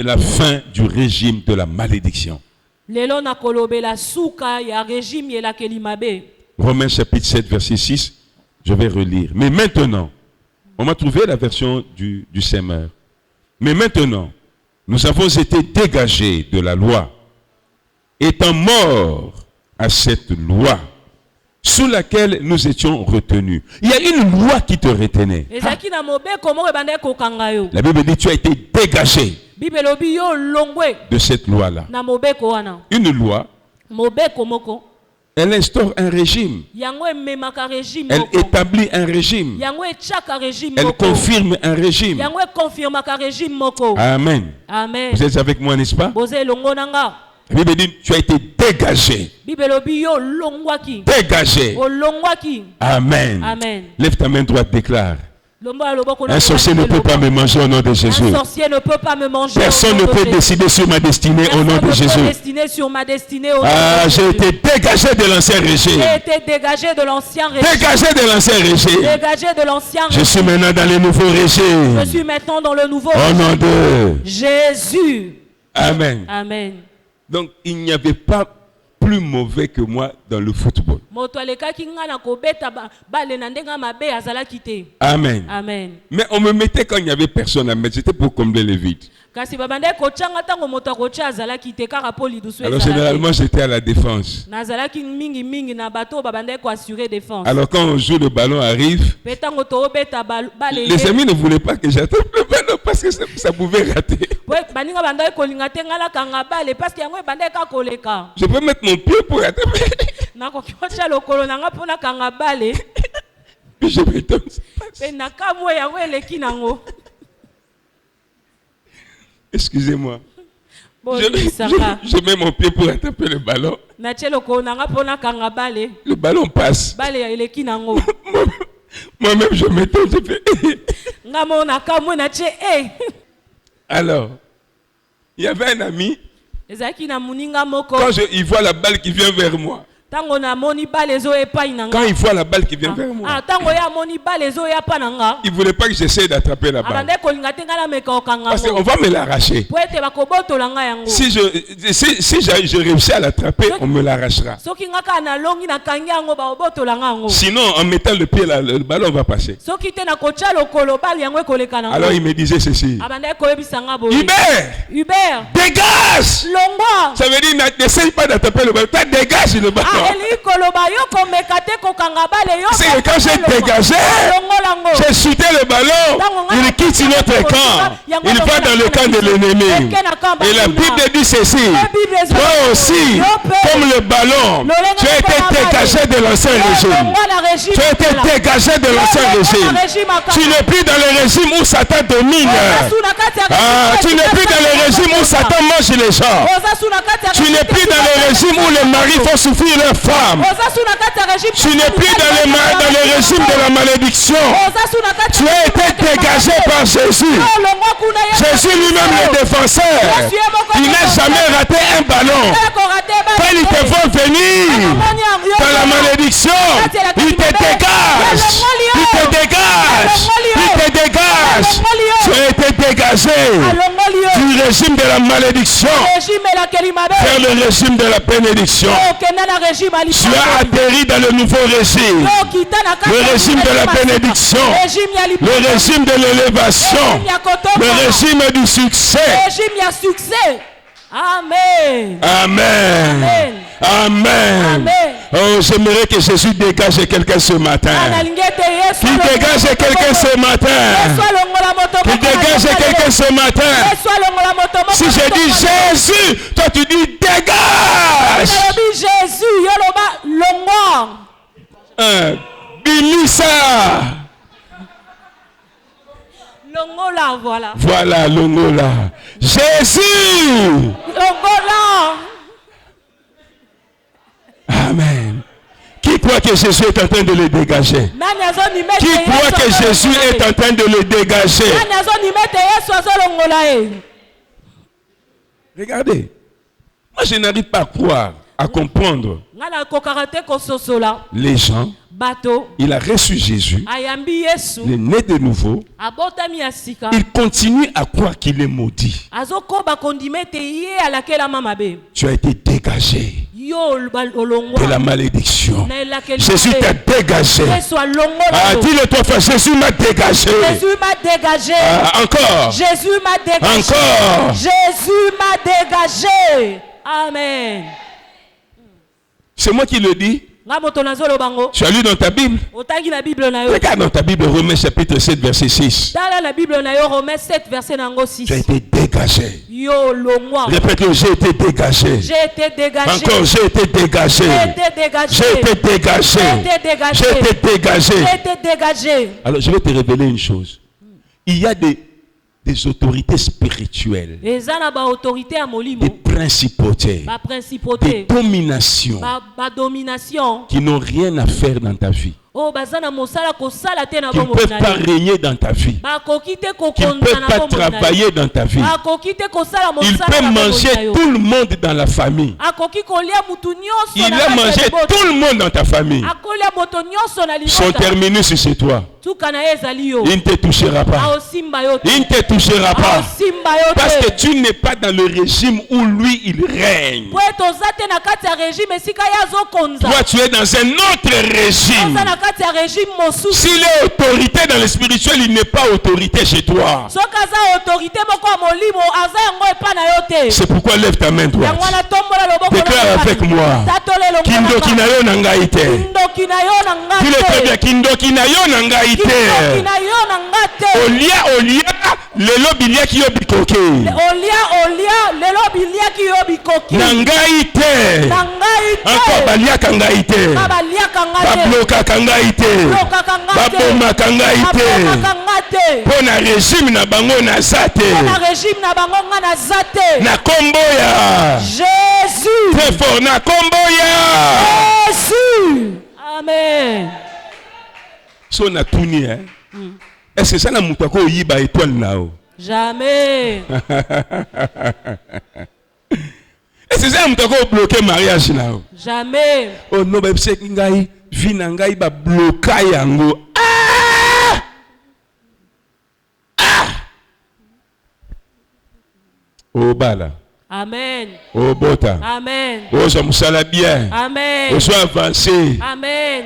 la fin du régime de la malédiction. Romains chapitre 7, verset 6, je vais relire. Mais maintenant, on m'a trouvé la version du Semeur. Mais maintenant, nous avons été dégagés de la loi, étant morts à cette loi sous laquelle nous étions retenus. Il y a une loi qui te retenait. La Bible dit tu as été dégagé de cette loi-là. Une loi, elle instaure un régime. Elle établit un régime. Elle confirme un régime. Amen. Vous êtes avec moi, n'est-ce pas? La Bible dit tu as été dégagé. Dégagé. Amen. Amen. Lève ta main droite, déclare. Un sorcier ne peut pas me manger au nom de Jésus. Personne ne peut décider sur ma destinée au nom de Jésus. J'ai été dégagé de l'ancien régime. Dégagé de l'ancien régime. Je suis maintenant dans le nouveau régime. Au nom de Jésus. Amen. Amen. Donc il n'y avait pas plus mauvais que moi dans le football. Amen. Amen. Mais on me mettait quand il n'y avait personne à mettre. C'était pour combler les vides. Alors généralement j'étais à la défense. Alors quand on joue, le ballon arrive. Les amis ne voulaient pas que j'attrape le ballon parce que ça pouvait rater. Je peux mettre mon pied pour attraper. Puis je me donne. Excusez-moi. Je mets mon pied pour attraper le ballon. Le ballon passe. Moi-même, je m'étonne. Alors, il y avait un ami. Quand il voit la balle qui vient vers moi. Quand il voit la balle qui vient vers moi, il ne voulait pas que j'essaie d'attraper la balle. Parce qu'on va me l'arracher. Si je réussis à l'attraper, on me l'arrachera. Sinon, en mettant le pied là, le ballon va passer. Alors il me disait ceci. Hubert, dégage! Ça veut dire, n'essaye pas d'attraper le ballon, dégage le ballon. C'est que quand j'ai dégagé, j'ai chuté le ballon, il quitte notre camp, il va dans le camp de l'ennemi. Et la Bible dit ceci, toi aussi, comme le ballon, tu as été dégagé de l'ancien régime. Tu as été dégagé de l'ancien régime. Tu n'es plus dans le régime où Satan domine. Tu n'es plus dans le régime où Satan mange les gens. Tu n'es plus dans le régime où les maris font souffrir leurs femmes. Tu n'es plus dans le régime de la malédiction. Tu as été dégagé par Jésus. Jésus lui-même le défenseur. Il n'a jamais raté un ballon. Quand il te voit venir dans la malédiction, il te dégage. Il te dégage. Il te dégage. Tu as été dégagé du régime de la malédiction vers le régime de la bénédiction. Tu as atterri dans le nouveau régime. Le régime de la bénédiction. Le régime de l'élévation. Le régime du succès. Amen. Amen. Amen. Oh, j'aimerais que Jésus dégage quelqu'un ce matin. Qu'il dégage quelqu'un ce matin. Qu'il dégage quelqu'un ce matin. Si je dis Jésus, toi tu dis dégage. Jésus, Bilissa. Longola, voilà. Voilà, Longola. Jésus. Longola. Amen. Qui croit que Jésus est en train de le dégager? Qui croit que Jésus est en train de le dégager? Regardez. Moi, je n'arrive pas à croire. à comprendre les gens. Il a reçu Jésus, il est né de nouveau, il continue à croire qu'il est maudit. Tu as été dégagé de la malédiction. Jésus t'a dégagé. Dis-le toi, frère, Jésus m'a dégagé. Encore. Jésus m'a dégagé. Encore. Jésus m'a dégagé. Amen. C'est moi qui le dis. Tu as lu dans ta Bible? Regarde dans ta Bible, Romains chapitre 7, verset 6. Tu as été dégagé. Répète-le, j'ai été dégagé. Encore, j'ai été dégagé. J'ai été dégagé. J'ai été dégagé. Alors, je vais te révéler une chose. Il y a des autorités spirituelles, des principautés, des dominations qui n'ont rien à faire dans ta vie, qui ne peuvent pas régner dans ta vie, qui ne peuvent pas travailler dans ta vie. Il peut manger tout le monde dans la famille. Il a mangé tout le monde dans ta famille. Son terminus, c'est toi. Il ne te touchera pas. Il ne te touchera pas. Parce que tu n'es pas dans le régime où lui, il règne. Toi, tu es dans un autre régime. S'il est autorité dans le spirituel, il n'est pas autorité chez toi. C'est pourquoi lève ta main droite. Déclare avec moi. Kindo kinayo nangaite. Dis-le très bien. Kindo kinayo nangaite. Olia lelo biliaki yo bikoke. Nangaite. Encore baliaka ngaite. Babloka kangaite. Baboma kangaite. Pona régime na bango na zate. Na komboya. Jésus. Très fort na komboya. Jésus. Amen. So na tuni est-ce que ça na mutako yiba étoile nao? Jamais. Est-ce que ça na mutako bloquer mariage nao? Jamais. Oh non, ba se ngai vi na ngai ba bloquer yango. Oh bala. Amen. Oh bota. Amen. Oh ça musala bien. Amen. Oh soit avancé. Amen.